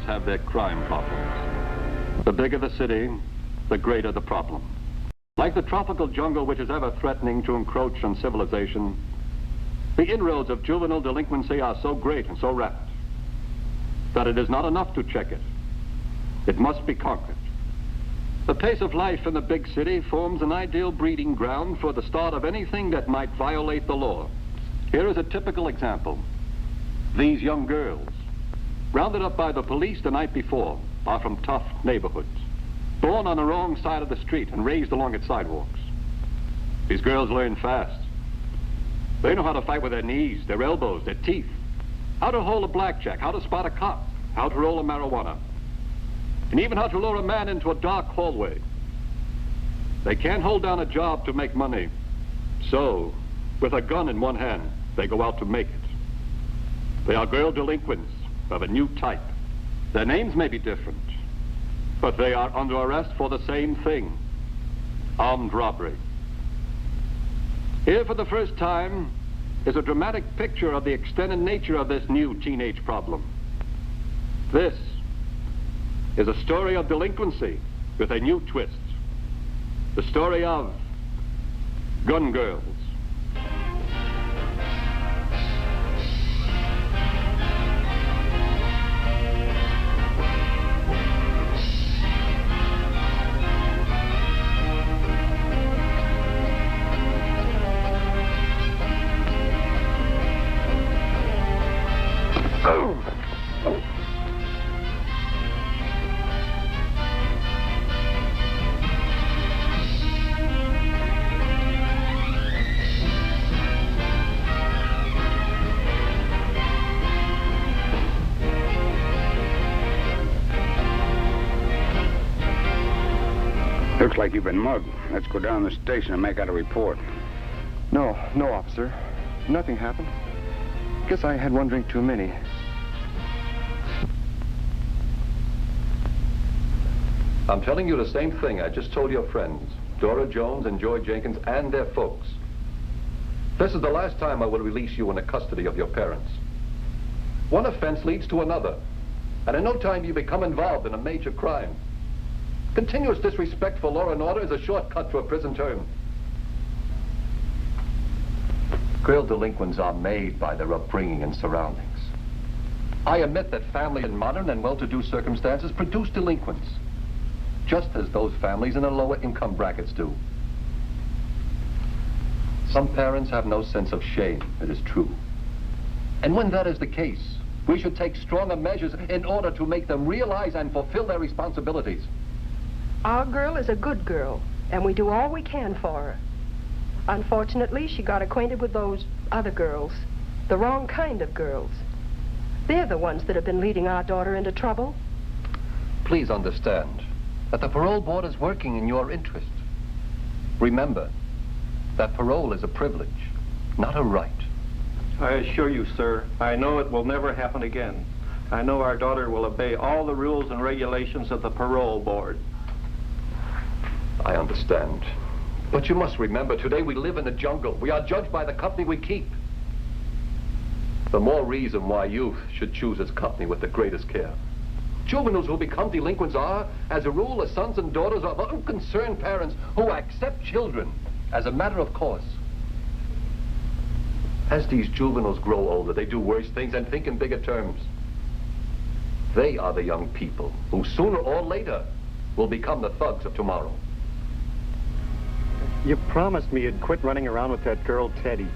have their crime problems. The bigger the city, the greater the problem. Like the tropical jungle which is ever threatening to encroach on civilization, the inroads of juvenile delinquency are so great and so rapid that it is not enough to check it. It must be conquered. The pace of life in the big city forms an ideal breeding ground for the start of anything that might violate the law. Here is a typical example. These young girls, rounded up by the police the night before, are from tough neighborhoods, born on the wrong side of the street and raised along its sidewalks. These girls learn fast. They know how to fight with their knees, their elbows, their teeth, how to hold a blackjack, how to spot a cop, how to roll a marijuana, and even how to lure a man into a dark hallway. They can't hold down a job to make money, so with a gun in one hand, they go out to make it. They are girl delinquents of a new type. Their names may be different, but they are under arrest for the same thing: armed robbery. Here for the first time is a dramatic picture of the extent and nature of this new teenage problem. This is a story of delinquency with a new twist. The story of gun girls. Looks like you've been mugged. Let's go down to the station and make out a report. No, officer. Nothing happened. Guess I had one drink too many. I'm telling you the same thing I just told your friends, Dora Jones and Joy Jenkins and their folks. This is the last time I will release you in the custody of your parents. One offense leads to another, and in no time you become involved in a major crime. Continuous disrespect for law and order is a shortcut to a prison term. Girl delinquents are made by their upbringing and surroundings. I admit that family in modern and well-to-do circumstances produce delinquents, just as those families in the lower income brackets do. Some parents have no sense of shame, it is true. And when that is the case, we should take stronger measures in order to make them realize and fulfill their responsibilities. Our girl is a good girl, and we do all we can for her. Unfortunately, she got acquainted with those other girls, the wrong kind of girls. They're the ones that have been leading our daughter into trouble. Please understand that the parole board is working in your interest. Remember that parole is a privilege, not a right. I assure you, sir, I know it will never happen again. I know our daughter will obey all the rules and regulations of the parole board. I understand. But you must remember, today we live in the jungle. We are judged by the company we keep. The more reason why youth should choose its company with the greatest care. Juveniles who become delinquents are, as a rule, the sons and daughters of unconcerned parents who accept children as a matter of course. As these juveniles grow older, they do worse things and think in bigger terms. They are the young people who sooner or later will become the thugs of tomorrow. You promised me you'd quit running around with that girl, Teddy.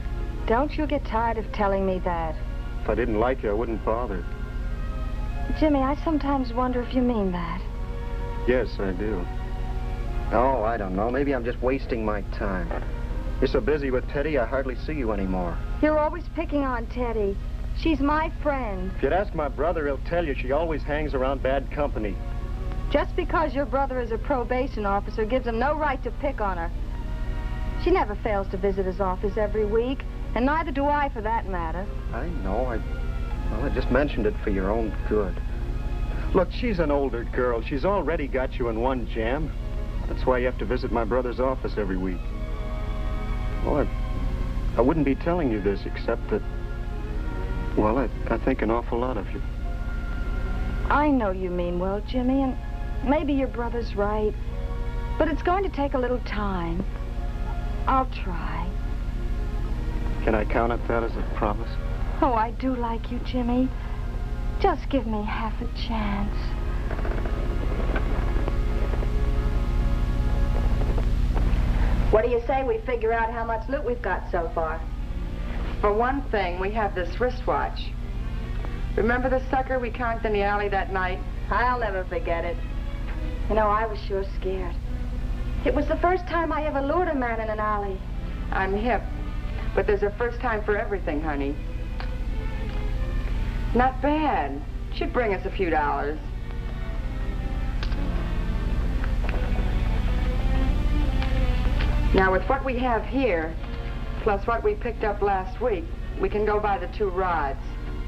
Don't you get tired of telling me that? If I didn't like you, I wouldn't bother. Jimmy, I sometimes wonder if you mean that. Yes, I do. Oh, I don't know. Maybe I'm just wasting my time. You're so busy with Teddy, I hardly see you anymore. You're always picking on Teddy. She's my friend. If you'd ask my brother, he'll tell you she always hangs around bad company. Just because your brother is a probation officer gives him no right to pick on her. She never fails to visit his office every week, and neither do I, for that matter. I know. I just mentioned it for your own good. Look, she's an older girl. She's already got you in one jam. That's why you have to visit my brother's office every week. Well, I wouldn't be telling you this except that, well, I think an awful lot of you. I know you mean well, Jimmy, and maybe your brother's right. But it's going to take a little time. I'll try. Can I count on that as a promise? Oh, I do like you, Jimmy. Just give me half a chance. What do you say we figure out how much loot we've got so far? For one thing, we have this wristwatch. Remember the sucker we conked in the alley that night? I'll never forget it. You know, I was sure scared. It was the first time I ever lured a man in an alley. I'm hip, but there's a first time for everything, honey. Not bad. Should bring us a few dollars. Now, with what we have here, plus what we picked up last week, we can go buy the 2 rods.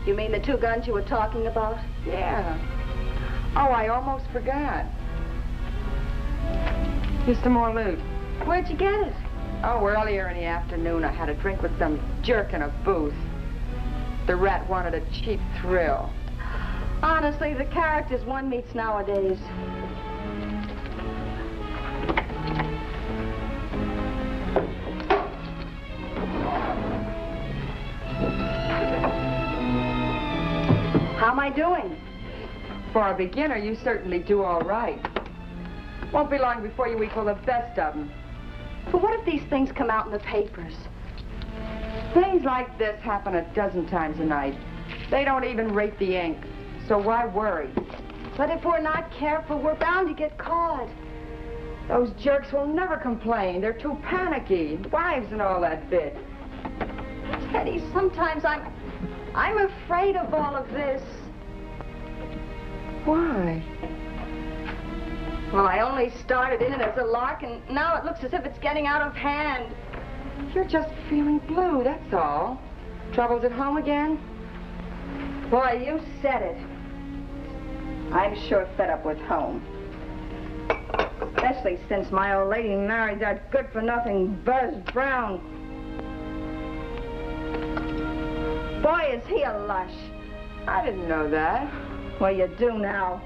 You mean the 2 guns you were talking about? Yeah. Oh, I almost forgot. Here's some more loot. Where'd you get it? Oh, earlier in the afternoon, I had a drink with some jerk in a booth. The rat wanted a cheap thrill. Honestly, the characters one meets nowadays. How am I doing? For a beginner, you certainly do all right. Won't be long before you equal the best of them. But what if these things come out in the papers? Things like this happen a dozen times a night. They don't even rate the ink, so why worry? But if we're not careful, we're bound to get caught. Those jerks will never complain. They're too panicky. Wives and all that bit. Teddy, sometimes I'm afraid of all of this. Why? Well, I only started in it as a lark, and now it looks as if it's getting out of hand. You're just feeling blue, that's all. Troubles at home again? Boy, you said it. I'm sure fed up with home. Especially since my old lady married that good-for-nothing Buzz Brown. Boy, is he a lush. I didn't know that. Well, you do now.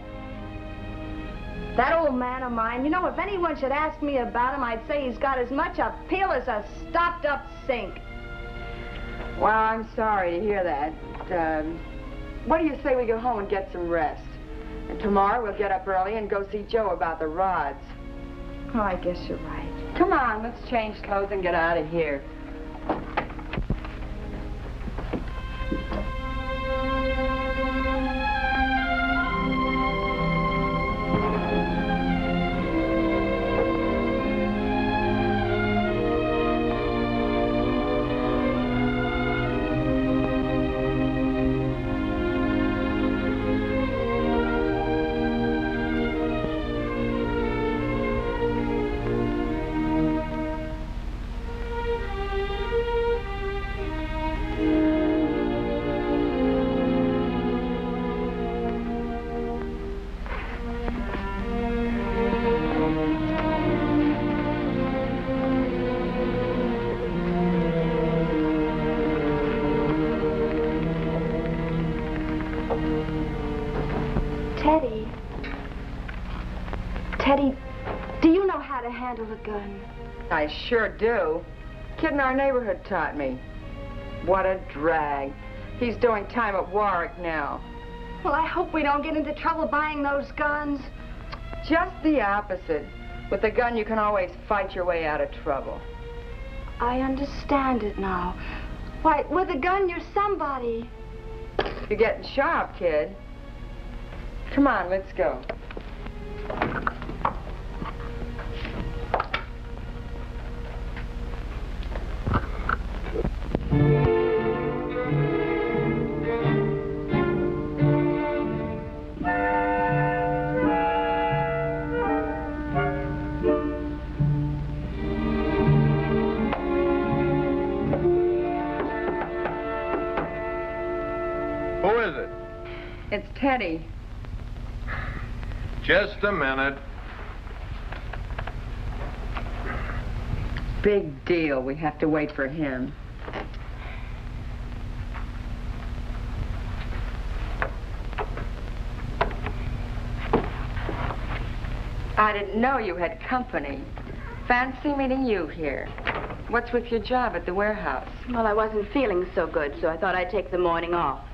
That old man of mine, you know, if anyone should ask me about him, I'd say he's got as much appeal as a stopped-up sink. Well, I'm sorry to hear that. What do you say we go home and get some rest? And tomorrow we'll get up early and go see Joe about the rods. Oh, I guess you're right. Come on, let's change clothes and get out of here. Teddy, do you know how to handle a gun? I sure do. Kid in our neighborhood taught me. What a drag. He's doing time at Warwick now. Well, I hope we don't get into trouble buying those guns. Just the opposite. With a gun, you can always fight your way out of trouble. I understand it now. Why, with a gun, you're somebody. You're getting sharp, kid. Come on, let's go. Who is it? It's Teddy. Just a minute. Big deal. We have to wait for him. I didn't know you had company. Fancy meeting you here. What's with your job at the warehouse? Well, I wasn't feeling so good, so I thought I'd take the morning off.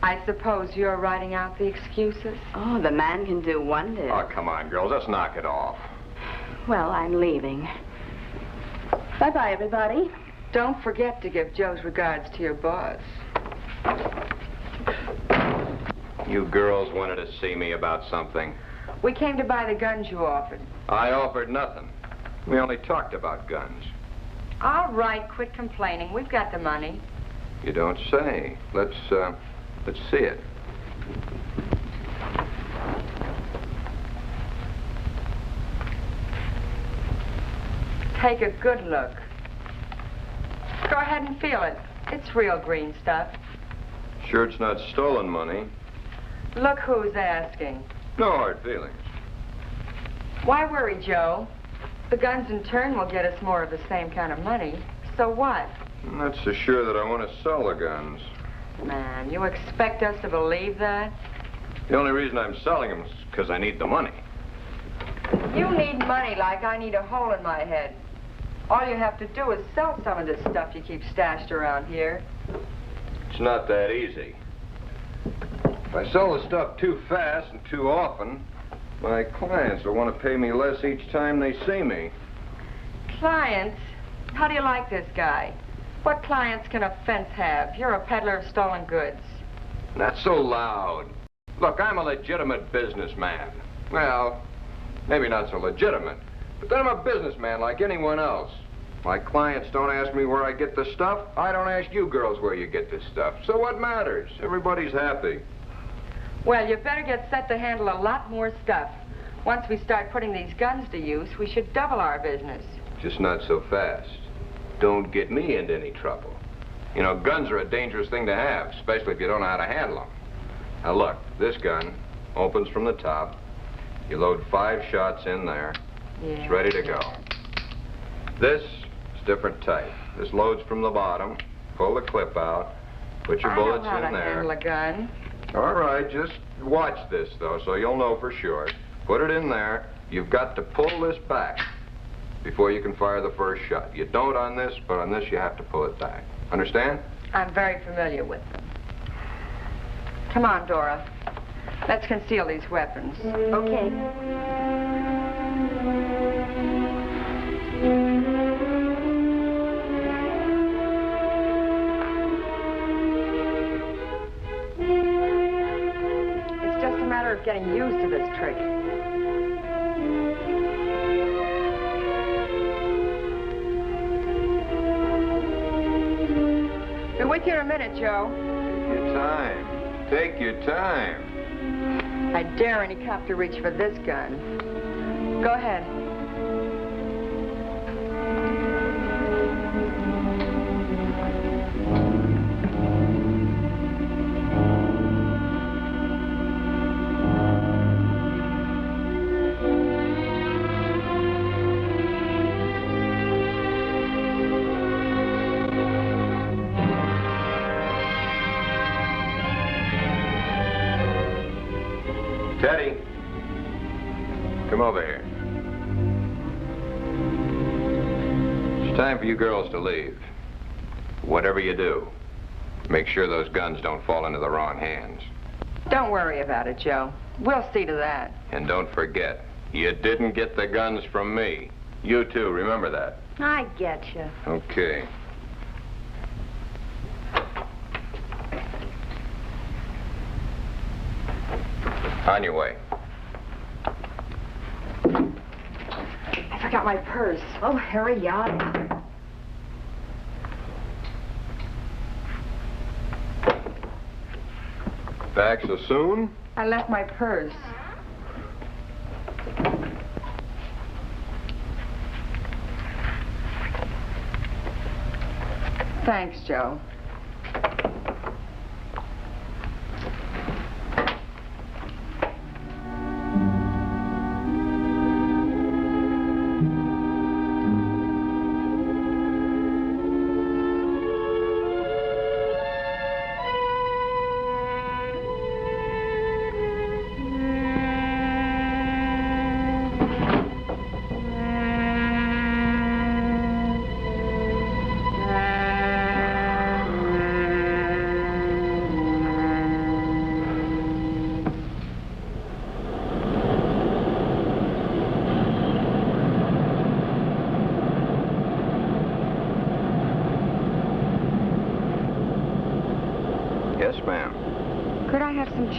I suppose you're writing out the excuses? Oh, the man can do wonders. Oh, come on, girls. Let's knock it off. Well, I'm leaving. Bye-bye, everybody. Don't forget to give Joe's regards to your boss. You girls wanted to see me about something. We came to buy the guns you offered. I offered nothing. We only talked about guns. All right, quit complaining. We've got the money. You don't say. Let's see it. Take a good look. Go ahead and feel it. It's real green stuff. Sure it's not stolen money. Look who's asking. No hard feelings. Why worry, Joe? The guns in turn will get us more of the same kind of money. So what? I'm not so sure that I want to sell the guns. Man, you expect us to believe that? The only reason I'm selling them is because I need the money. You need money like I need a hole in my head. All you have to do is sell some of this stuff you keep stashed around here. It's not that easy. If I sell the stuff too fast and too often, my clients will want to pay me less each time they see me. Clients? How do you like this guy? What clients can a fence have? You're a peddler of stolen goods. Not so loud. Look, I'm a legitimate businessman. Well, maybe not so legitimate, but then I'm a businessman like anyone else. My clients don't ask me where I get the stuff. I don't ask you girls where you get this stuff. So what matters? Everybody's happy. Well, you better get set to handle a lot more stuff. Once we start putting these guns to use, we should double our business. Just not so fast. Don't get me into any trouble. You know, guns are a dangerous thing to have, especially if you don't know how to handle them. Now look, this gun opens from the top. You load 5 shots in there. Yeah. It's ready to go. This is different type. This loads from the bottom. Pull the clip out. Put your bullets I know how in to there. handle a gun. All right, just watch this, though, so you'll know for sure. Put it in there. You've got to pull this back before you can fire the first shot. You don't on this, but on this you have to pull it back. Understand? I'm very familiar with them. Come on, Dora. Let's conceal these weapons. Okay. It's just a matter of getting used to this trick. Be with you in a minute, Joe. Take your time. Take your time. I dare any cop to reach for this gun. Go ahead. Teddy, come over here. It's time for you girls to leave. Whatever you do, make sure those guns don't fall into the wrong hands. Don't worry about it, Joe. We'll see to that. And don't forget, you didn't get the guns from me. You too, remember that. I get you. Okay. On your way. I forgot my purse. Oh, hurry up. Back so soon? I left my purse. Thanks, Joe.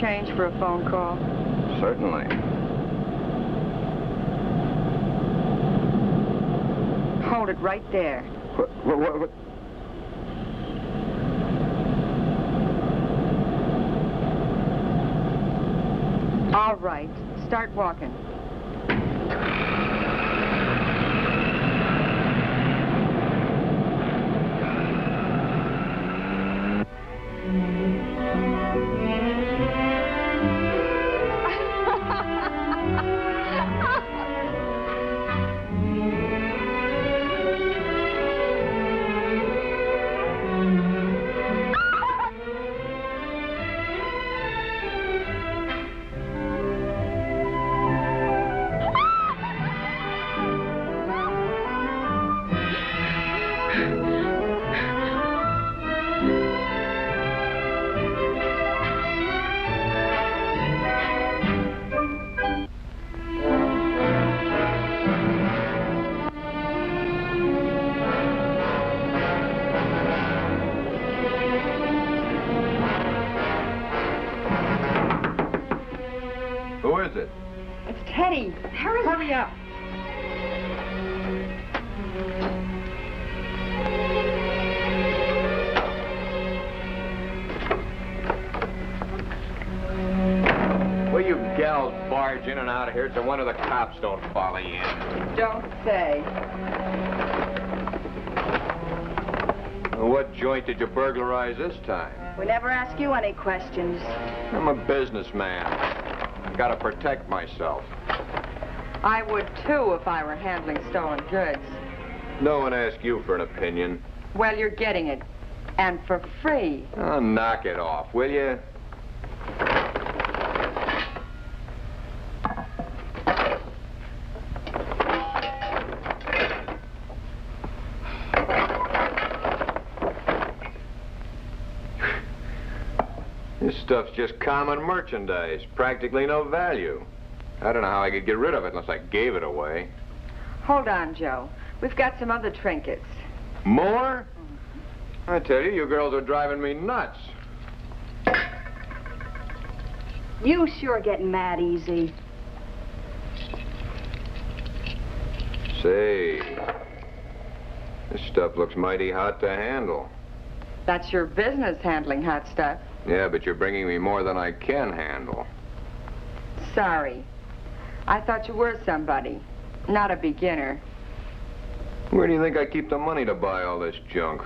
change for a phone call? Certainly. Hold it right there. What? All right, start walking. Who is it? It's Teddy. Hurry up. Will you gals barge in and out of here so one of the cops don't follow you in? Don't say. What joint did you burglarize this time? We never ask you any questions. I'm a businessman. I gotta protect myself. I would too if I were handling stolen goods. No one asked you for an opinion. Well, you're getting it. And for free. Oh, knock it off, will you? This stuff's just common merchandise, practically no value. I don't know how I could get rid of it unless I gave it away. Hold on, Joe. We've got some other trinkets. More? I tell you, you girls are driving me nuts. You sure getting mad easy. Say, this stuff looks mighty hot to handle. That's your business, handling hot stuff. Yeah, but you're bringing me more than I can handle. Sorry. I thought you were somebody, not a beginner. Where do you think I keep the money to buy all this junk?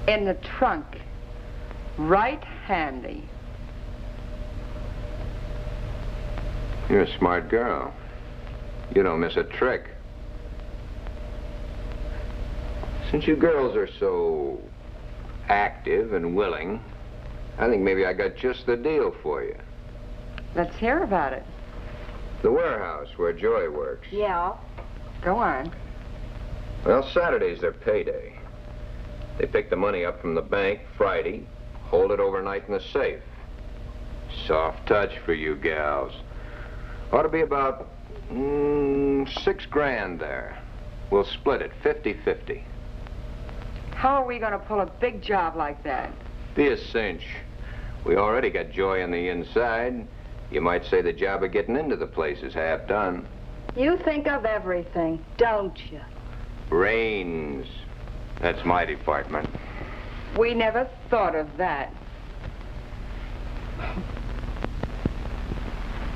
In the trunk. Right handy. You're a smart girl. You don't miss a trick. Since you girls are so active and willing, I think maybe I got just the deal for you. Let's hear about it. The warehouse where Joy works. Yeah. Go on. Well, Saturday's their payday. They pick the money up from the bank Friday, hold it overnight in the safe. Soft touch for you gals. Ought to be about $6 grand there. We'll split it 50-50. How are we going to pull a big job like that? Be a cinch. We already got Joy on the inside. You might say the job of getting into the place is half done. You think of everything, don't you? Brains. That's my department. We never thought of that.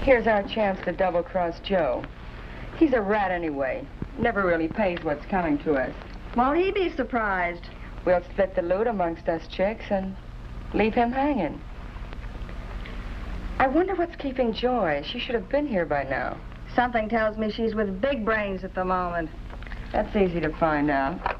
Here's our chance to double-cross Joe. He's a rat anyway. Never really pays what's coming to us. Won't he be surprised? We'll split the loot amongst us chicks and leave him hanging. I wonder what's keeping Joy. She should have been here by now. Something tells me she's with big brains at the moment. That's easy to find out.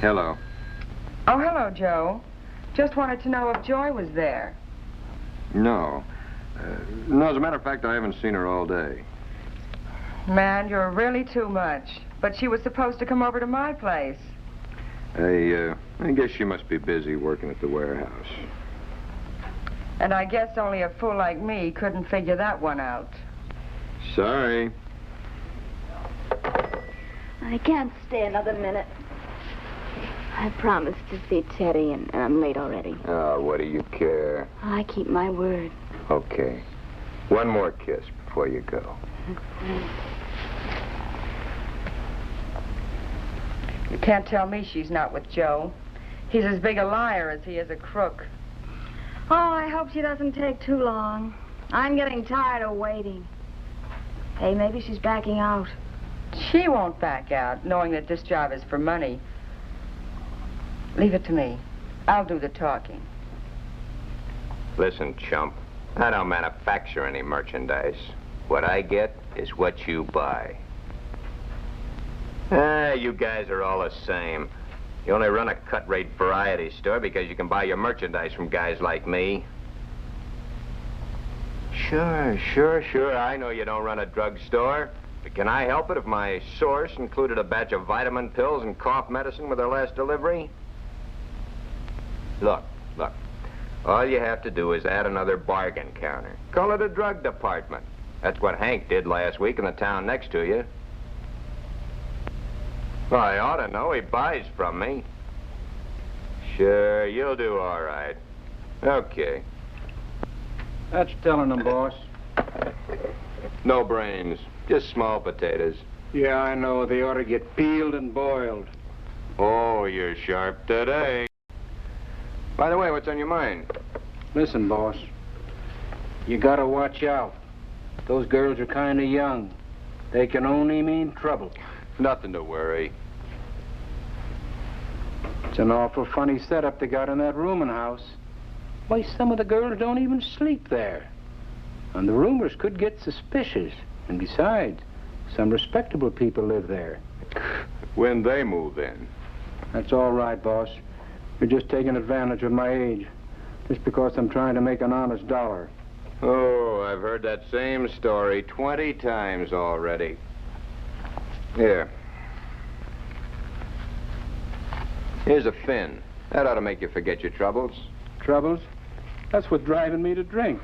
Hello. Oh, hello, Joe. Just wanted to know if Joy was there. No. No, as a matter of fact, I haven't seen her all day. Man, you're really too much. But she was supposed to come over to my place. I guess she must be busy working at the warehouse. And I guess only a fool like me couldn't figure that one out. Sorry. I can't stay another minute. I promised to see Teddy, and I'm late already. Oh, what do you care? I keep my word. Okay. One more kiss before you go. You can't tell me she's not with Joe. He's as big a liar as he is a crook. Oh, I hope she doesn't take too long. I'm getting tired of waiting. Hey, maybe she's backing out. She won't back out, knowing that this job is for money. Leave it to me. I'll do the talking. Listen, chump. I don't manufacture any merchandise. What I get is what you buy. You guys are all the same. You only run a cut-rate variety store because you can buy your merchandise from guys like me. Sure. I know you don't run a drugstore. But can I help it if my source included a batch of vitamin pills and cough medicine with their last delivery? Look. All you have to do is add another bargain counter. Call it a drug department. That's what Hank did last week in the town next to you. Well, I ought to know. He buys from me. Sure, you'll do all right. Okay. That's telling them, boss. No brains. Just small potatoes. Yeah, I know. They ought to get peeled and boiled. Oh, you're sharp today. By the way, what's on your mind? Listen, boss. You gotta watch out. Those girls are kind of young. They can only mean trouble. Nothing to worry. It's an awful funny setup they got in that rooming house. Why, some of the girls don't even sleep there. And the roomers could get suspicious. And besides, some respectable people live there. When they move in. That's all right, boss. You're just taking advantage of my age. Just because I'm trying to make an honest dollar. Oh, I've heard that same story 20 times already. Here. Here's a fin. That ought to make you forget your troubles. Troubles? That's what's driving me to drink.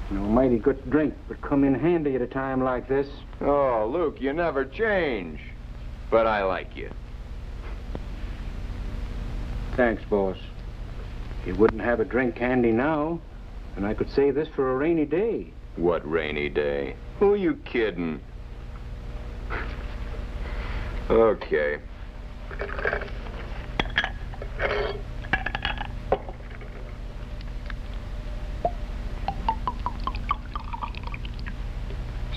You know, mighty good drink would come in handy at a time like this. Oh, Luke, you never change. But I like you. Thanks, boss. If you wouldn't have a drink handy now, then I could save this for a rainy day. What rainy day? Who are you kidding? Okay.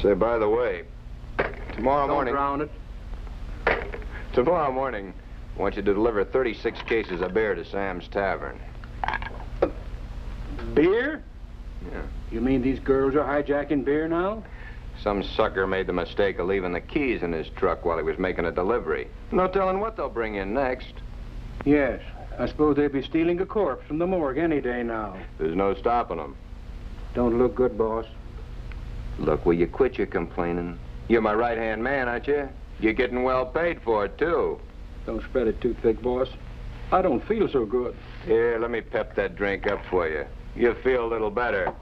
Say, by the way, tomorrow morning... Don't drown it. Tomorrow morning, I want you to deliver 36 cases of beer to Sam's Tavern. Beer? Yeah. You mean these girls are hijacking beer now? Some sucker made the mistake of leaving the keys in his truck while he was making a delivery. No telling what they'll bring in next. Yes. I suppose they'd be stealing a corpse from the morgue any day now. There's no stopping them. Don't look good, boss. Look, will you quit your complaining? You're my right-hand man, aren't you? You're getting well paid for it, too. Don't spread it too thick, boss. I don't feel so good. Here, let me pep that drink up for you. You'll feel a little better.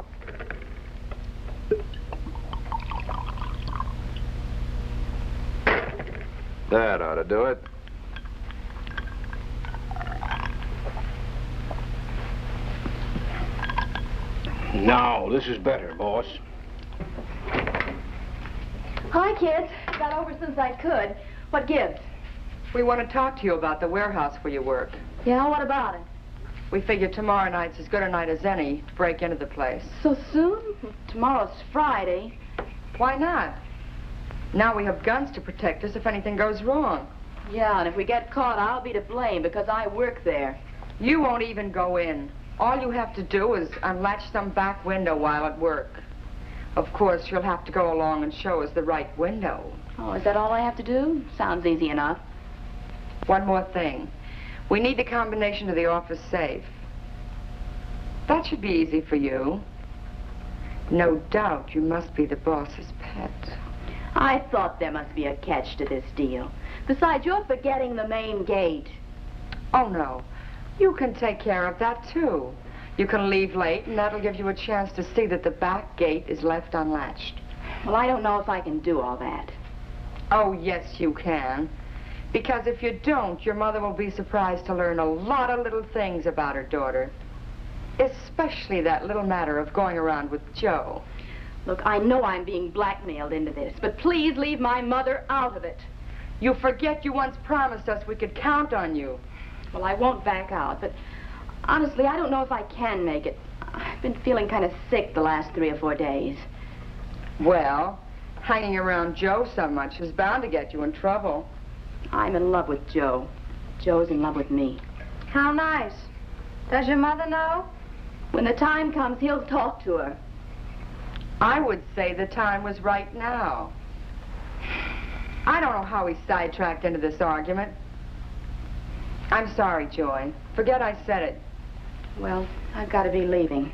That ought to do it. Now, this is better, boss. Hi, kids. Got over since I could. What gives? We want to talk to you about the warehouse where you work. Yeah, what about it? We figure tomorrow night's as good a night as any to break into the place. So soon? Tomorrow's Friday. Why not? Now we have guns to protect us if anything goes wrong. Yeah, and if we get caught, I'll be to blame because I work there. You won't even go in. All you have to do is unlatch some back window while at work. Of course, you'll have to go along and show us the right window. Oh, is that all I have to do? Sounds easy enough. One more thing. We need the combination to the office safe. That should be easy for you. No doubt you must be the boss's pet. Pet. I thought there must be a catch to this deal. Besides, you're forgetting the main gate. Oh, no. You can take care of that, too. You can leave late, and that'll give you a chance to see that the back gate is left unlatched. Well, I don't know if I can do all that. Oh, yes, you can. Because if you don't, your mother will be surprised to learn a lot of little things about her daughter. Especially that little matter of going around with Joe. Look, I know I'm being blackmailed into this, but please leave my mother out of it. You forget you once promised us we could count on you. Well, I won't back out, but honestly, I don't know if I can make it. I've been feeling kind of sick the last 3 or 4 days. Well, hanging around Joe so much is bound to get you in trouble. I'm in love with Joe. Joe's in love with me. How nice. Does your mother know? When the time comes, he'll talk to her. I would say the time was right now. I don't know how we sidetracked into this argument. I'm sorry, Joy. Forget I said it. Well, I've got to be leaving.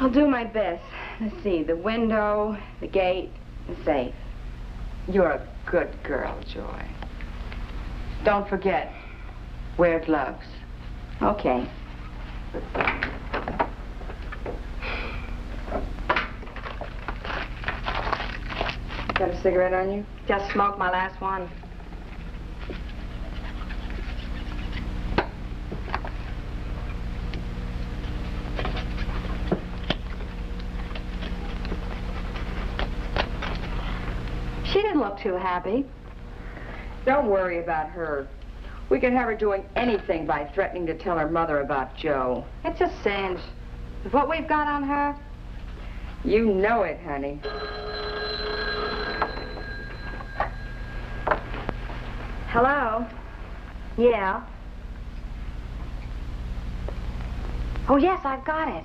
I'll do my best. Let's see, the window, the gate, the safe. You're a good girl, Joy. Don't forget, wear gloves. Okay. Got a cigarette on you? Just smoked my last one. She didn't look too happy. Don't worry about her. We can have her doing anything by threatening to tell her mother about Joe. It's a cinch. With what we've got on her, You know it, honey. hello? Yeah. Oh, yes, I've got it.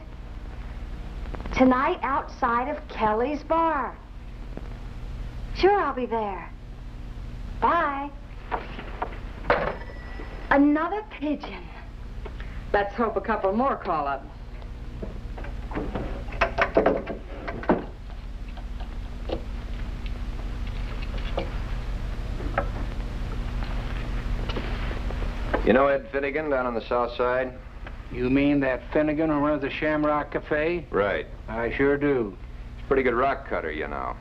Tonight outside of Kelly's bar. Sure, I'll be there. Bye. Another pigeon. Let's hope a couple more call up. You know Ed Finnegan down on the south side? You mean that Finnegan who runs the Shamrock Cafe? Right. I sure do. He's a pretty good rock cutter, you know.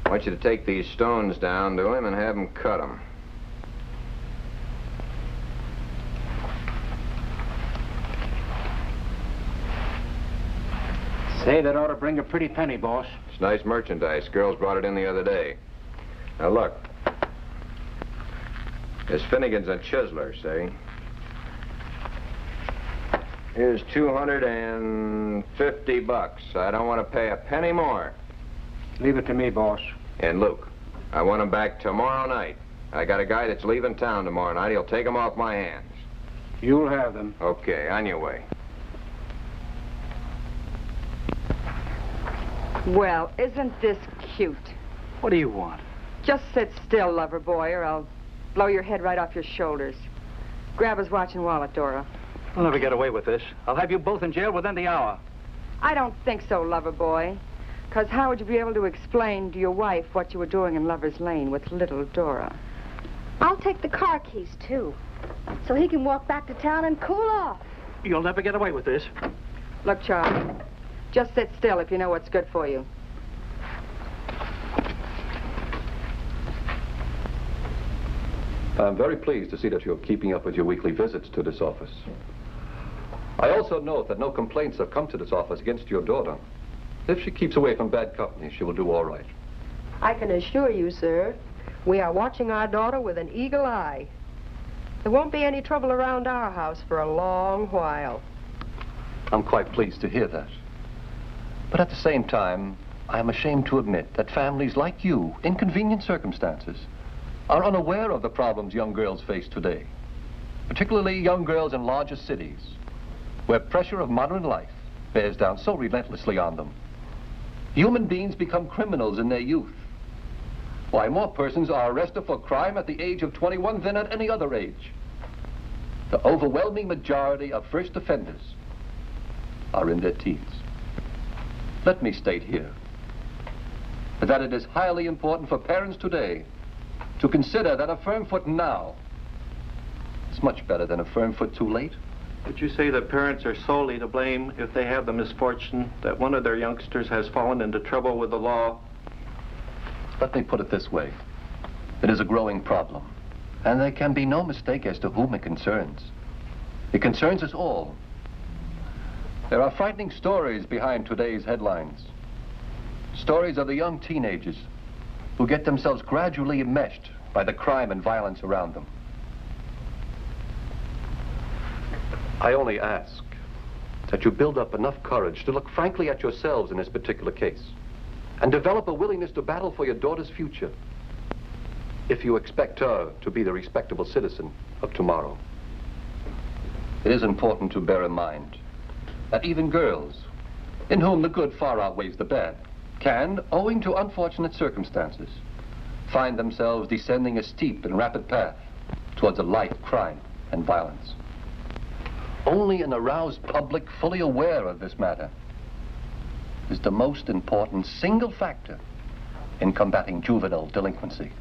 I want you to take these stones down to him and have him cut them. Say, that ought to bring a pretty penny, boss. It's nice merchandise. Girls brought it in the other day. Now look. This Finnegan's a chiseler, see? Here's $250. I don't want to pay a penny more. Leave it to me, boss. And Luke, I want him back tomorrow night. I got a guy that's leaving town tomorrow night. He'll take them off my hands. You'll have them. Okay, on your way. Well, isn't this cute? What do you want? Just sit still, lover boy, or I'll blow your head right off your shoulders. Grab his watch and wallet, Dora. I'll never get away with this. I'll have you both in jail within the hour. I don't think so, lover boy. Because how would you be able to explain to your wife what you were doing in Lover's Lane with little Dora? I'll take the car keys, too, so he can walk back to town and cool off. You'll never get away with this. Look, Charlie, just sit still if you know what's good for you. I'm very pleased to see that you're keeping up with your weekly visits to this office. I also note that no complaints have come to this office against your daughter. If she keeps away from bad company, she will do all right. I can assure you, sir, we are watching our daughter with an eagle eye. There won't be any trouble around our house for a long while. I'm quite pleased to hear that. But at the same time, I am ashamed to admit that families like you, in convenient circumstances, are unaware of the problems young girls face today, particularly young girls in larger cities, where pressure of modern life bears down so relentlessly on them. Human beings become criminals in their youth. Why, more persons are arrested for crime at the age of 21 than at any other age. The overwhelming majority of first offenders are in their teens. Let me state here that it is highly important for parents today to consider that a firm foot now is much better than a firm foot too late. Would you say that parents are solely to blame if they have the misfortune that one of their youngsters has fallen into trouble with the law? Let me put it this way. It is a growing problem, and there can be no mistake as to whom it concerns. It concerns us all. There are frightening stories behind today's headlines. Stories of the young teenagers who get themselves gradually enmeshed by the crime and violence around them. I only ask that you build up enough courage to look frankly at yourselves in this particular case and develop a willingness to battle for your daughter's future if you expect her to be the respectable citizen of tomorrow. It is important to bear in mind that even girls, in whom the good far outweighs the bad, can, owing to unfortunate circumstances, find themselves descending a steep and rapid path towards a life of crime and violence. Only an aroused public fully aware of this matter is the most important single factor in combating juvenile delinquency.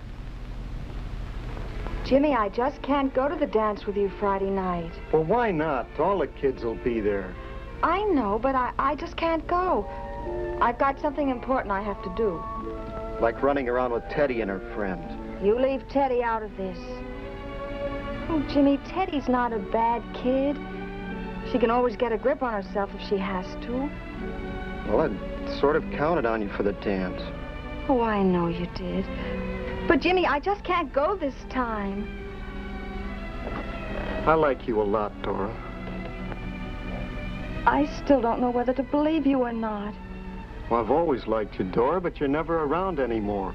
Jimmy, I just can't go to the dance with you Friday night. Well, why not? All the kids will be there. I know, but I just can't go. I've got something important I have to do. Like running around with Teddy and her friend. You leave Teddy out of this. Oh, Jimmy, Teddy's not a bad kid. She can always get a grip on herself if she has to. Well, I sort of counted on you for the dance. Oh, I know you did. But, Jimmy, I just can't go this time. I like you a lot, Dora. I still don't know whether to believe you or not. Well, I've always liked you, Dora, but you're never around anymore.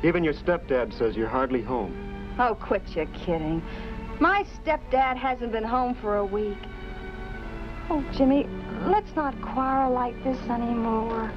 Even your stepdad says you're hardly home. Oh, quit your kidding. My stepdad hasn't been home for a week. Oh, Jimmy, let's not quarrel like this anymore.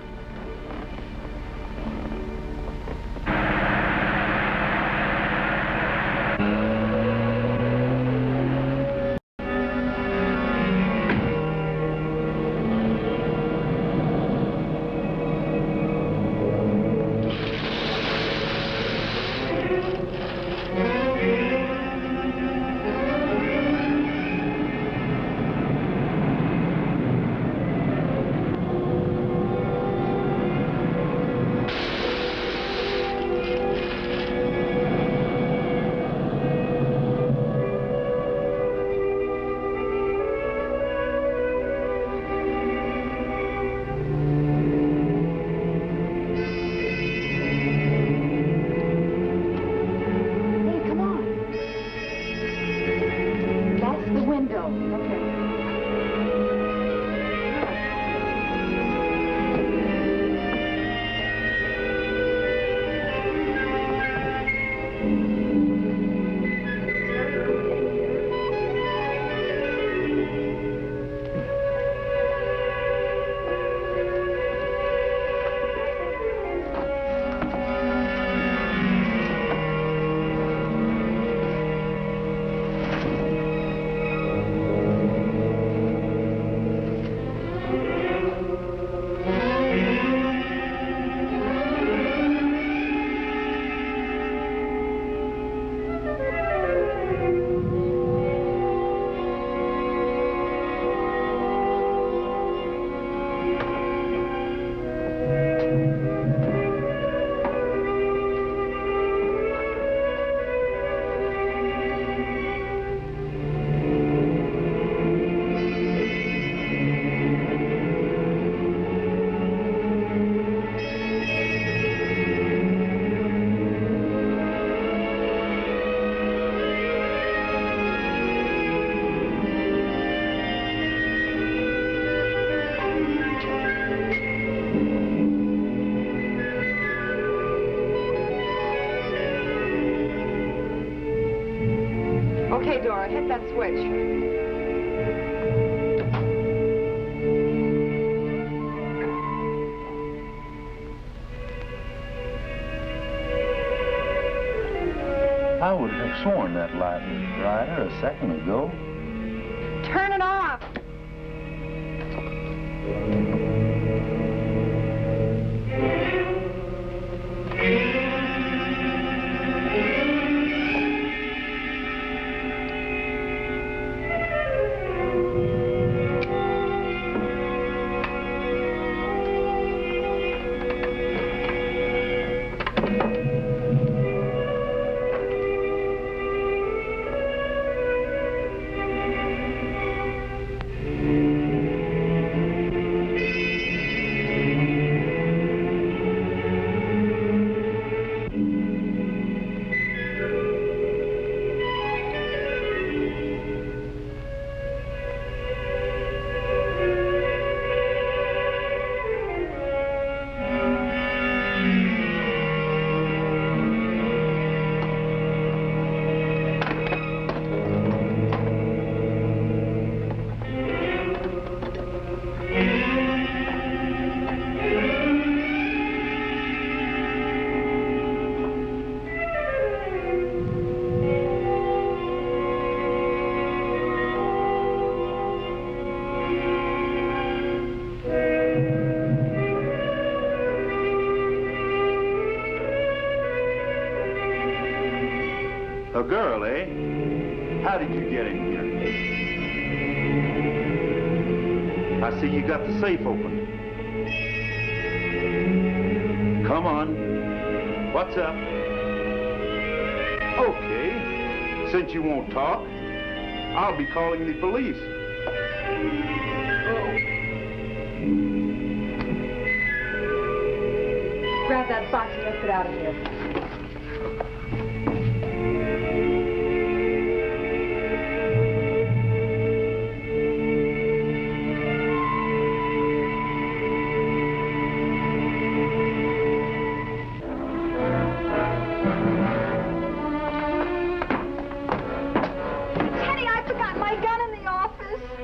Okay, Dora, hit that switch. I would have sworn that light was brighter a second ago. Turn it off. girl, eh? How did you get in here? I see you got the safe open. Come on. What's up? Okay. Since you won't talk, I'll be calling the police. Grab that box and let's get out of here.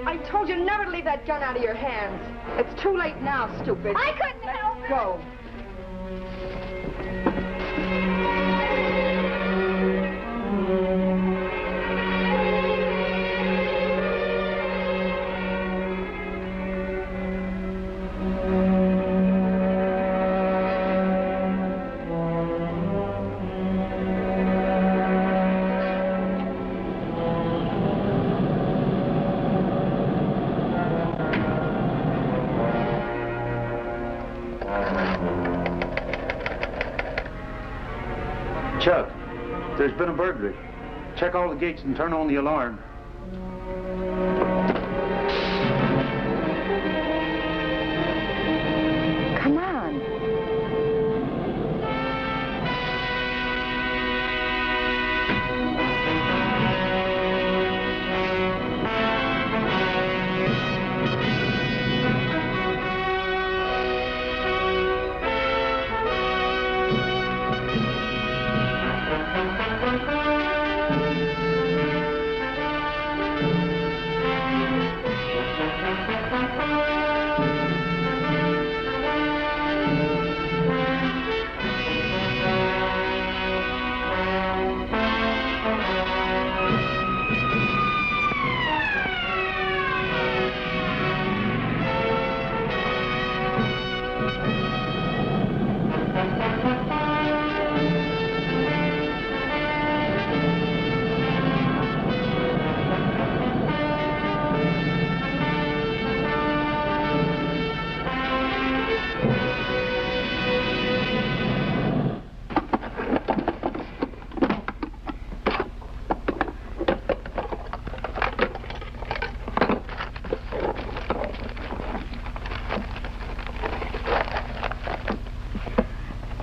I told you never to leave that gun out of your hands. It's too late now, stupid. I couldn't help it. Go. Chuck, there's been a burglary. Check all the gates and turn on the alarm. Come on.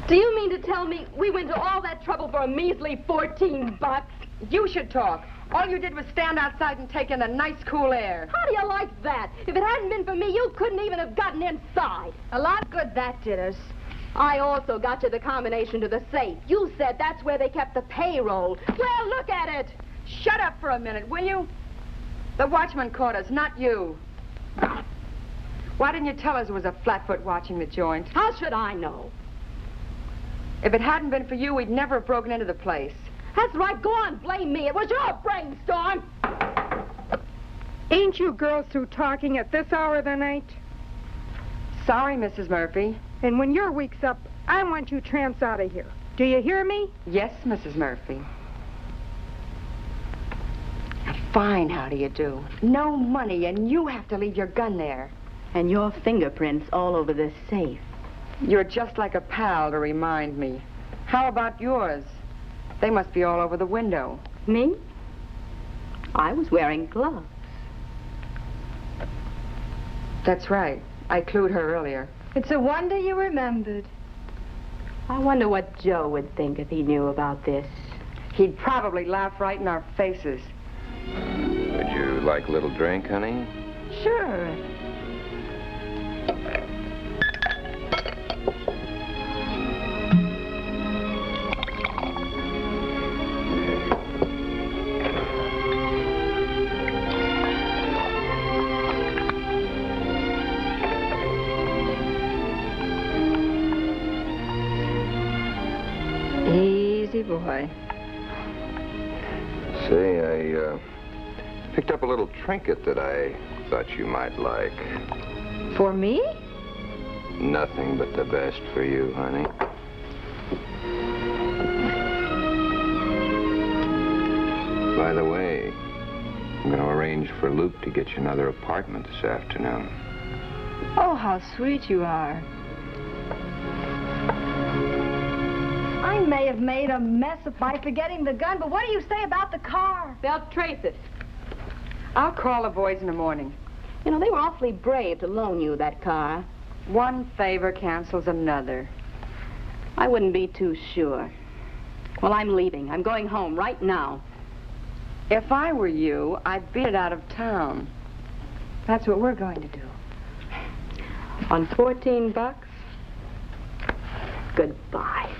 Do you mean to tell me we went to all that trouble for a measly $14? You should talk. All you did was stand outside and take in the nice, cool air. How do you like that? If it hadn't been for me, you couldn't even have gotten inside. A lot of good that did us. I also got you the combination to the safe. You said that's where they kept the payroll. Well, look at it. Shut up for a minute, will you? The watchman caught us, not you. Why didn't you tell us it was a flatfoot watching the joint? How should I know? If it hadn't been for you, we'd never have broken into the place. That's right. Go on, blame me. It was your brainstorm. Ain't you girls through talking at this hour of the night? Sorry, Mrs. Murphy. And when your week's up, I want you tramps out of here. Do you hear me? Yes, Mrs. Murphy. Fine, how do you do? No money, and you have to leave your gun there. And your fingerprints all over this safe. You're just like a pal to remind me. How about yours? They must be all over the window. Me? I was wearing gloves. That's right. I clued her earlier. It's a wonder you remembered. I wonder what Joe would think if he knew about this. He'd probably laugh right in our faces. Would you like a little drink, honey? Sure. Easy boy. Say, I picked up a little trinket that I thought you might like. For me? Nothing but the best for you, honey. By the way, I'm going to arrange for Luke to get you another apartment this afternoon. Oh, how sweet you are. I may have made a mess by forgetting the gun, but what do you say about the car? They'll trace it. I'll call the boys in the morning. You know, they were awfully brave to loan you that car. One favor cancels another. I wouldn't be too sure. Well, I'm leaving. I'm going home right now. If I were you, I'd beat it out of town. That's what we're going to do. On $14? Goodbye.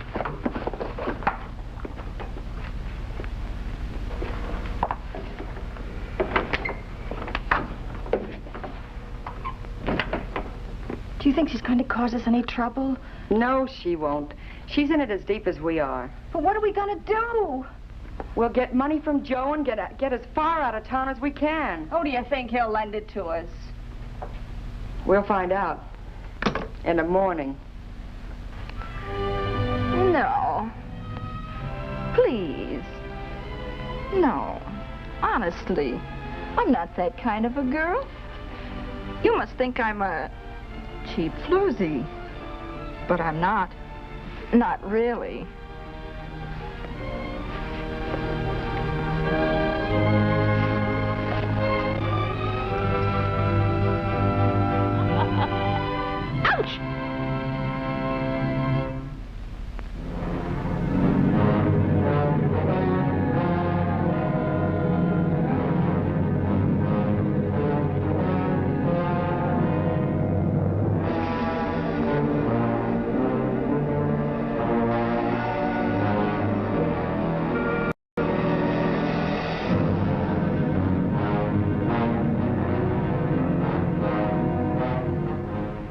Do you think she's going to cause us any trouble? No, she won't. She's in it as deep as we are. But what are we going to do? We'll get money from Joe and get as far out of town as we can. Oh, do you think he'll lend it to us? We'll find out. In the morning. No. Please. No. Honestly, I'm not that kind of a girl. You must think I'm a cheap floozy. But I'm not. Not really. Ouch!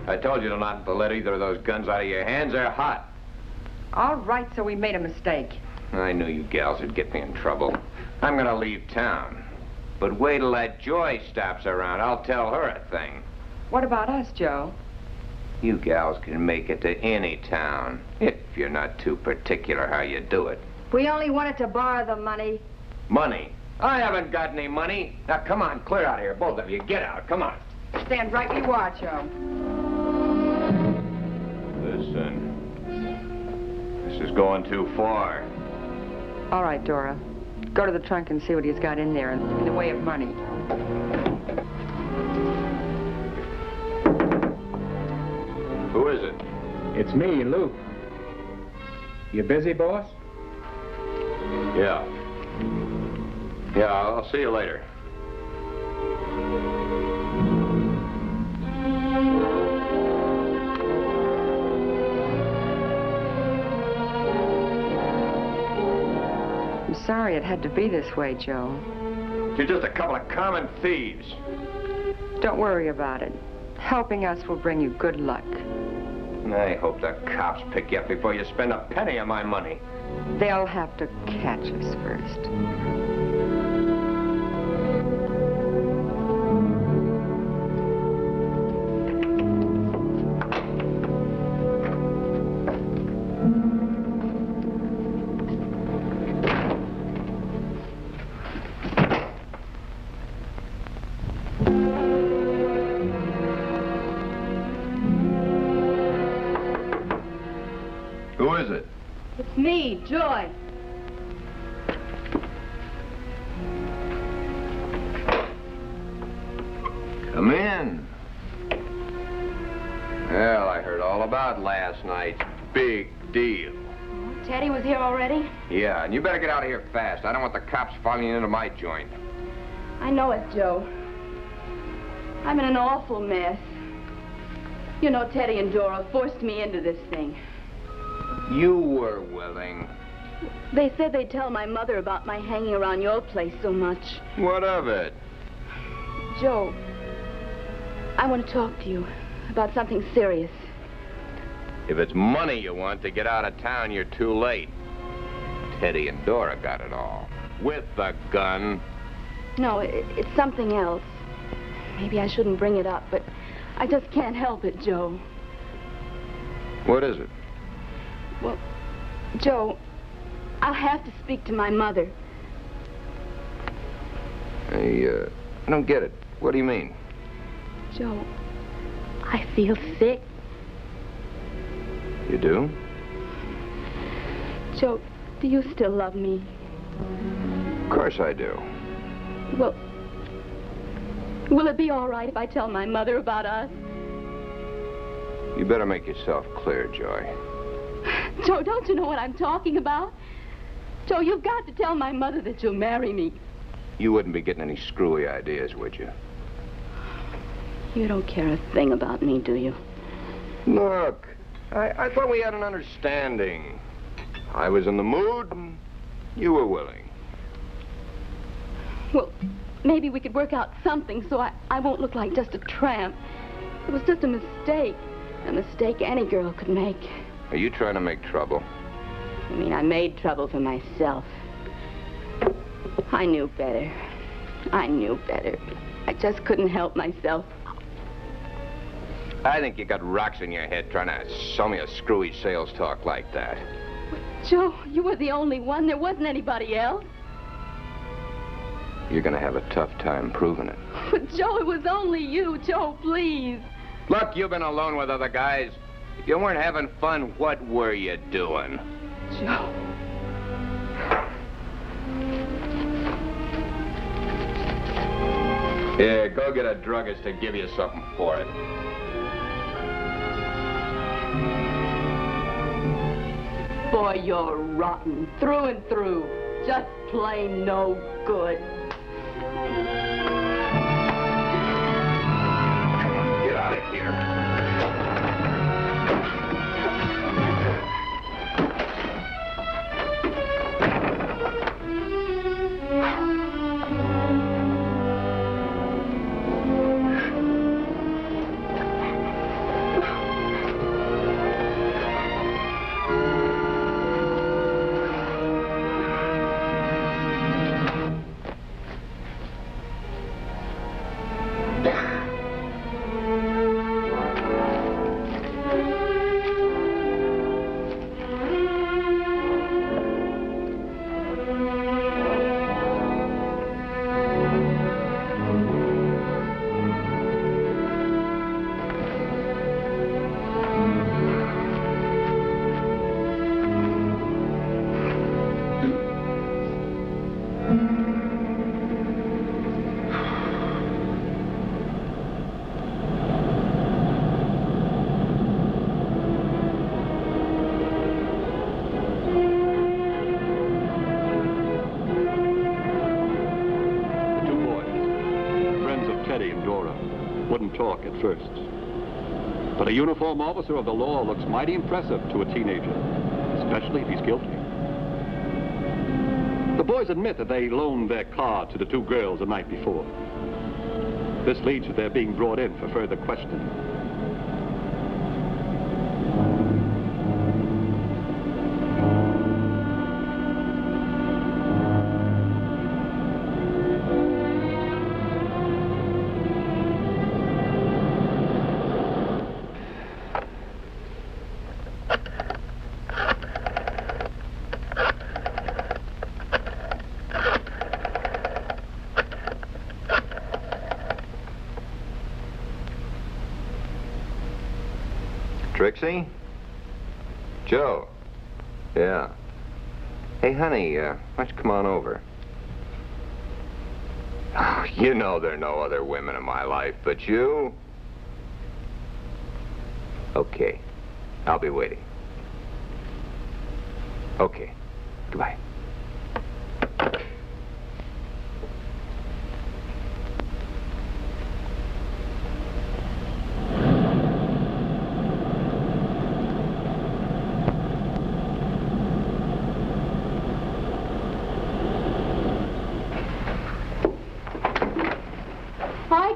I told you not to let either of those guns out of your hands. They're hot. All right, so we made a mistake. I knew you gals would get me in trouble. I'm going to leave town. But wait till that Joy stops around. I'll tell her a thing. What about us, Joe? You gals can make it to any town, if you're not too particular how you do it. We only wanted to borrow the money. Money? I haven't got any money. Now, come on, clear out of here, both of you. Get out, come on. Stand right where you are, Joe. Listen, this is going too far. All right, Dora. Go to the trunk and see what he's got in there in the way of money. Who is it? It's me, Luke. You busy, boss? Yeah. Yeah, I'll see you later. I'm sorry it had to be this way, Joe. You're just a couple of common thieves. Don't worry about it. Helping us will bring you good luck. I hope the cops pick you up before you spend a penny of my money. They'll have to catch us first. Who is it? It's me, Joy. Come in. Well, I heard all about last night. Big deal. Teddy was here already? Yeah, and you better get out of here fast. I don't want the cops filing into my joint. I know it, Joe. I'm in an awful mess. You know, Teddy and Dora forced me into this thing. You were willing. They said they'd tell my mother about my hanging around your place so much. What of it? Joe, I want to talk to you about something serious. If it's money you want to get out of town, you're too late. Teddy and Dora got it all. With the gun. No, it's something else. Maybe I shouldn't bring it up, but I just can't help it, Joe. What is it? Well, Joe, I'll have to speak to my mother. I don't get it. What do you mean? Joe, I feel sick. You do? Joe, do you still love me? Of course I do. Well, will it be all right if I tell my mother about us? You better make yourself clear, Joy. Joe, don't you know what I'm talking about? Joe, you've got to tell my mother that you'll marry me. You wouldn't be getting any screwy ideas, would you? You don't care a thing about me, do you? Look, I thought we had an understanding. I was in the mood, and you were willing. Well, maybe we could work out something so I won't look like just a tramp. It was just a mistake any girl could make. Are you trying to make trouble? I mean, I made trouble for myself. I knew better. I just couldn't help myself. I think you got rocks in your head trying to sell me a screwy sales talk like that. Joe, you were the only one. There wasn't anybody else. You're gonna have a tough time proving it. But Joe, it was only you. Joe, please. Look, you've been alone with other guys. If you weren't having fun, what were you doing? Joe. Yeah, go get a druggist to give you something for it. Boy, you're rotten. Through and through. Just plain no good. Get out of here. Talk at first. But a uniformed officer of the law looks mighty impressive to a teenager, especially if he's guilty. The boys admit that they loaned their car to the two girls the night before. This leads to their being brought in for further questioning. Trixie? Joe? Yeah. Hey, honey, why don't you come on over? Oh, you know there are no other women in my life but you. Okay. I'll be waiting. Okay. Goodbye.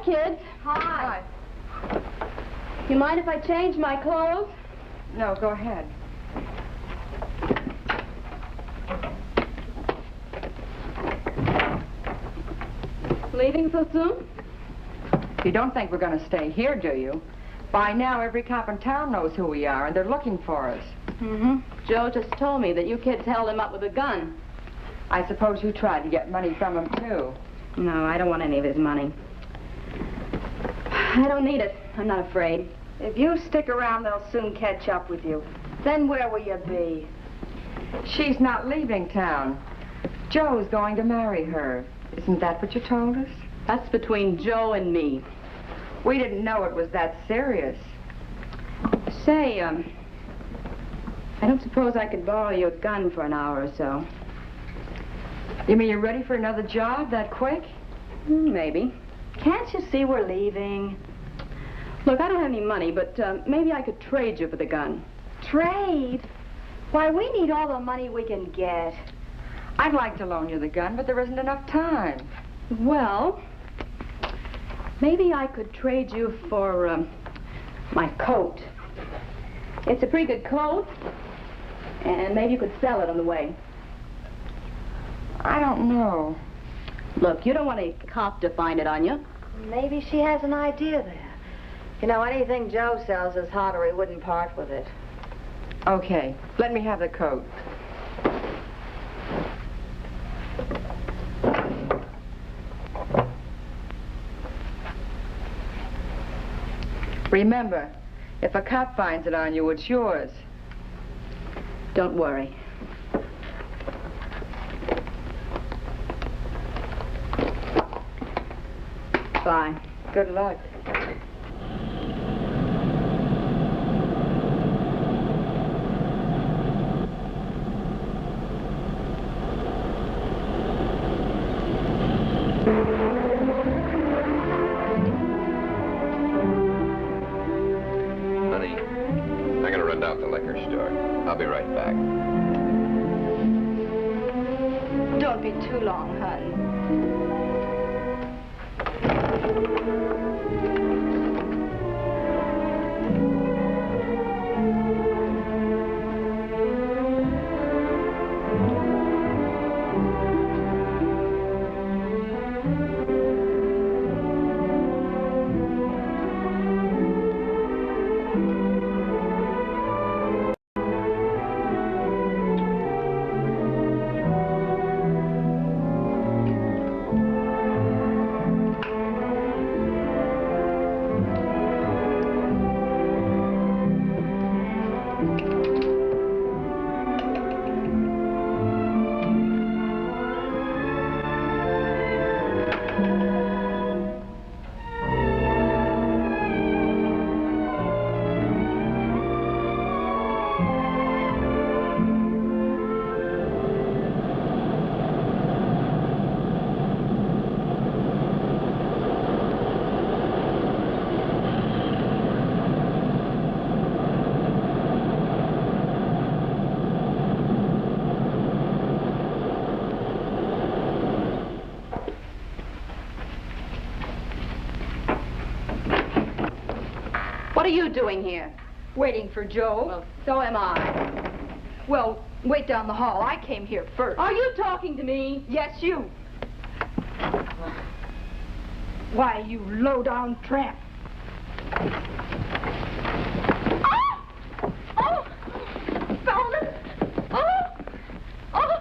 Kids. Hi. You mind if I change my clothes? No, go ahead. Leaving so soon? You don't think we're going to stay here, do you? By now, every cop in town knows who we are, and they're looking for us. Mm-hmm. Joe just told me that you kids held him up with a gun. I suppose you tried to get money from him, too. No, I don't want any of his money. I don't need it. I'm not afraid. If you stick around, they'll soon catch up with you. Then where will you be? She's not leaving town. Joe's going to marry her. Isn't that what you told us? That's between Joe and me. We didn't know it was that serious. Say, I don't suppose I could borrow your gun for an hour or so. You mean you're ready for another job that quick? Maybe. Can't you see we're leaving? Look, I don't have any money, but maybe I could trade you for the gun. Trade? Why, we need all the money we can get. I'd like to loan you the gun, but there isn't enough time. Well, maybe I could trade you for my coat. It's a pretty good coat, and maybe you could sell it on the way. I don't know. Look, you don't want a cop to find it on you. Maybe she has an idea there. You know, anything Joe sells is hot or he wouldn't part with it. Okay, let me have the coat. Remember, if a cop finds it on you, it's yours. Don't worry. Bye. Good luck. Honey, I'm gonna run down to the liquor store. I'll be right back. Don't be too long, hon. What are you doing here? Waiting for Joe. Well, so am I. Well, wait down the hall. I came here first. Are you talking to me? Yes, you. Why, you low-down tramp. Oh! Oh! Found it! Oh! Oh!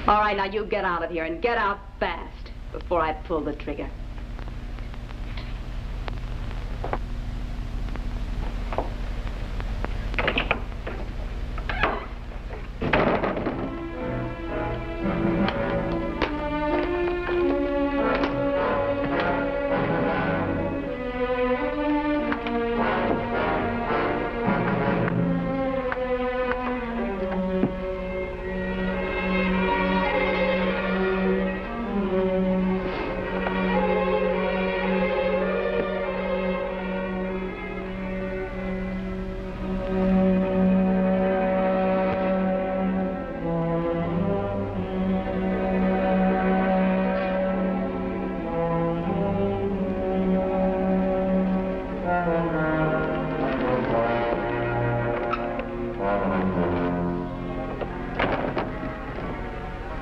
All right, now you get out of here and get out fast before I pull the trigger.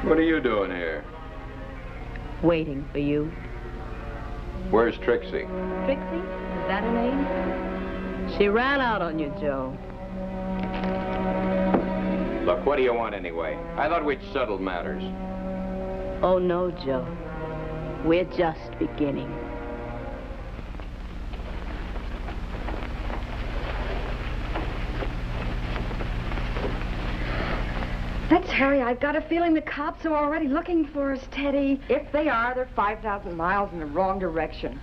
What are you doing here? Waiting for you. Where's Trixie? Trixie? Is that her name? She ran out on you, Joe. Look, what do you want anyway? I thought we'd settled matters. Oh, no, Joe. We're just beginning. Let's hurry. I've got a feeling the cops are already looking for us, Teddy. If they are, they're 5,000 miles in the wrong direction.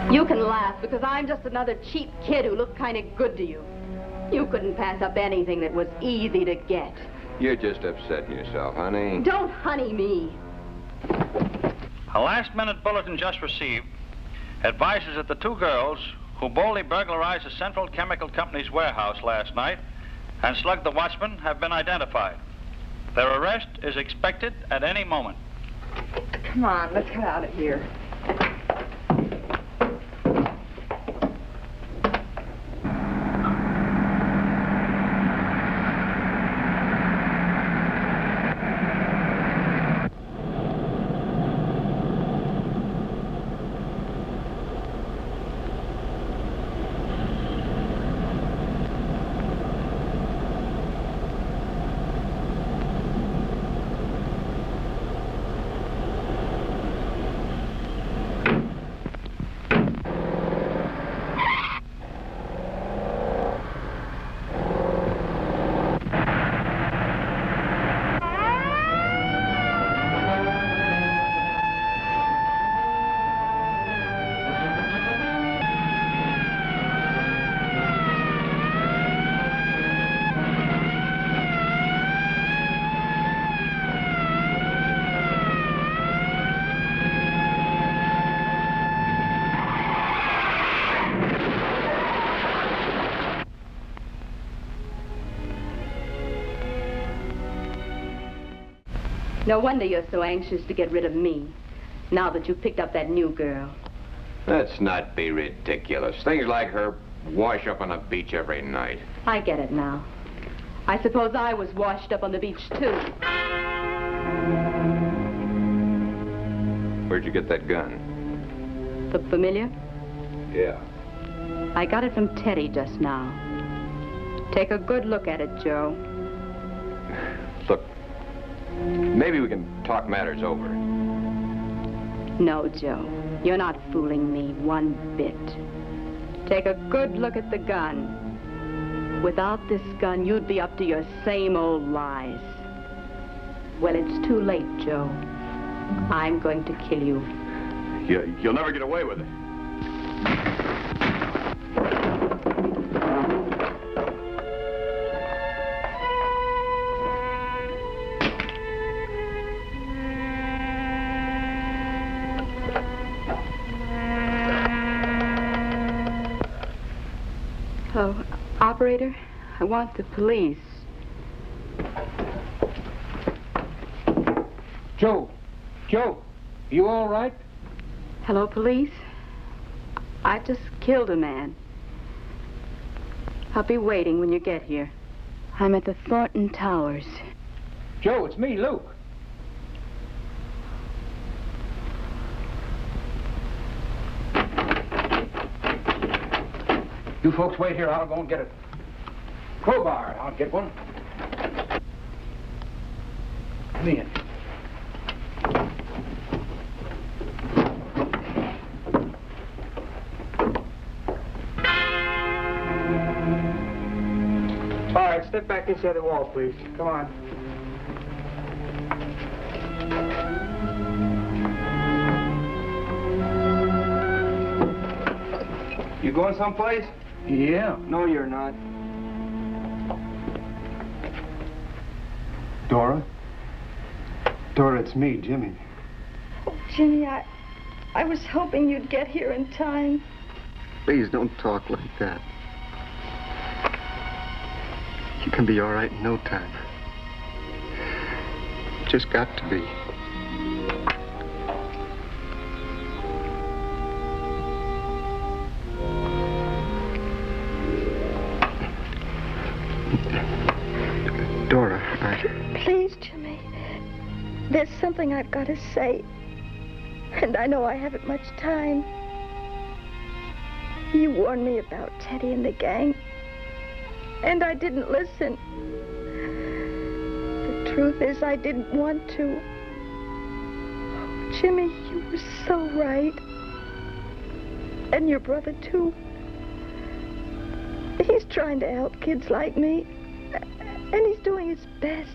You can laugh because I'm just another cheap kid who looked kind of good to you. You couldn't pass up anything that was easy to get. You're just upsetting yourself, honey. Don't honey me. A last-minute bulletin just received advises that the two girls who boldly burglarized the Central Chemical Company's warehouse last night and slugged the watchman have been identified. Their arrest is expected at any moment. Come on, let's get out of here. No wonder you're so anxious to get rid of me, now that you picked up that new girl. Let's not be ridiculous. Things like her wash up on the beach every night. I get it now. I suppose I was washed up on the beach, too. Where'd you get that gun? Look familiar? Yeah. I got it from Teddy just now. Take a good look at it, Joe. Look, maybe we can talk matters over. No, Joe. You're not fooling me one bit. Take a good look at the gun. Without this gun, you'd be up to your same old lies. Well, it's too late, Joe. I'm going to kill you. You'll never get away with it. Oh, operator, I want the police. Joe, you all right? Hello, police? I just killed a man. I'll be waiting when you get here. I'm at the Thornton Towers. Joe, it's me, Luke. You folks wait here. I'll go and get a crowbar. I'll get one. Come in. All right, step back inside the wall, please. Come on. You going someplace? Yeah. No, you're not. Dora? Dora, it's me, Jimmy. Oh, Jimmy, I was hoping you'd get here in time. Please don't talk like that. You can be all right in no time. Just got to be. Jimmy, there's something I've got to say. And I know I haven't much time. You warned me about Teddy and the gang. And I didn't listen. The truth is, I didn't want to. Oh, Jimmy, you were so right. And your brother, too. He's trying to help kids like me. And he's doing his best.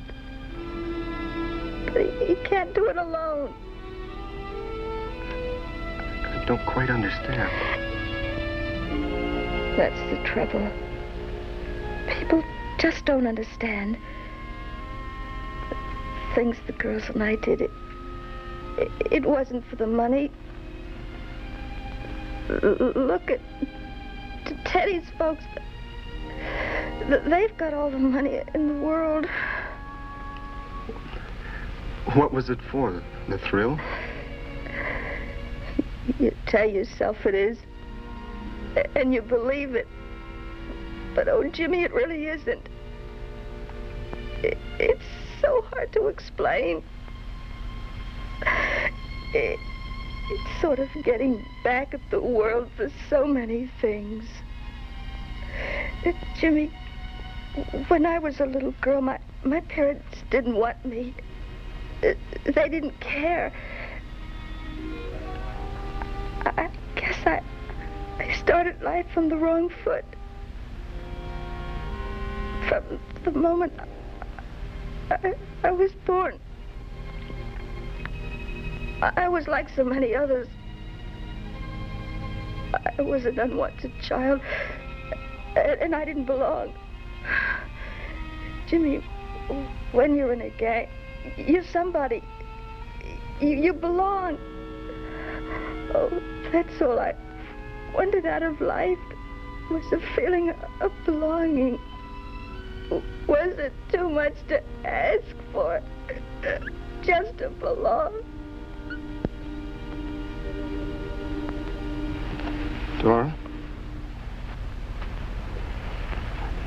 But he can't do it alone. I don't quite understand. That's the trouble. People just don't understand. The things the girls and I did, it wasn't for the money. Look at Teddy's folks. They've got all the money in the world. What was it for? The thrill? You tell yourself it is, and you believe it. But, oh, Jimmy, it really isn't. It's so hard to explain. It's sort of getting back at the world for so many things. Jimmy, when I was a little girl, my parents didn't want me. They didn't care. I guess I started life from the wrong foot. From the moment I was born. I was like so many others. I was an unwanted child, and I didn't belong. Jimmy, when you're in a gang, you're somebody. You belong. Oh, that's all I wanted out of life, was a feeling of belonging. Was it too much to ask for? Just to belong? Dora?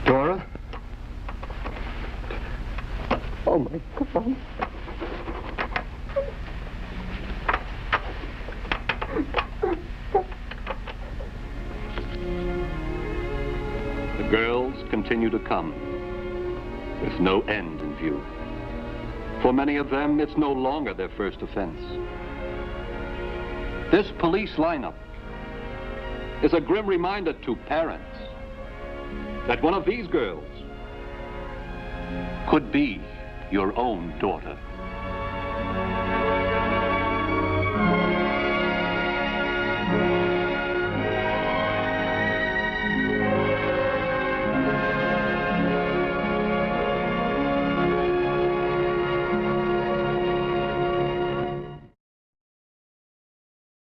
Dora? Oh, my God. The girls continue to come, with no end in view. For many of them, it's no longer their first offense. This police lineup is a grim reminder to parents that one of these girls could be your own daughter.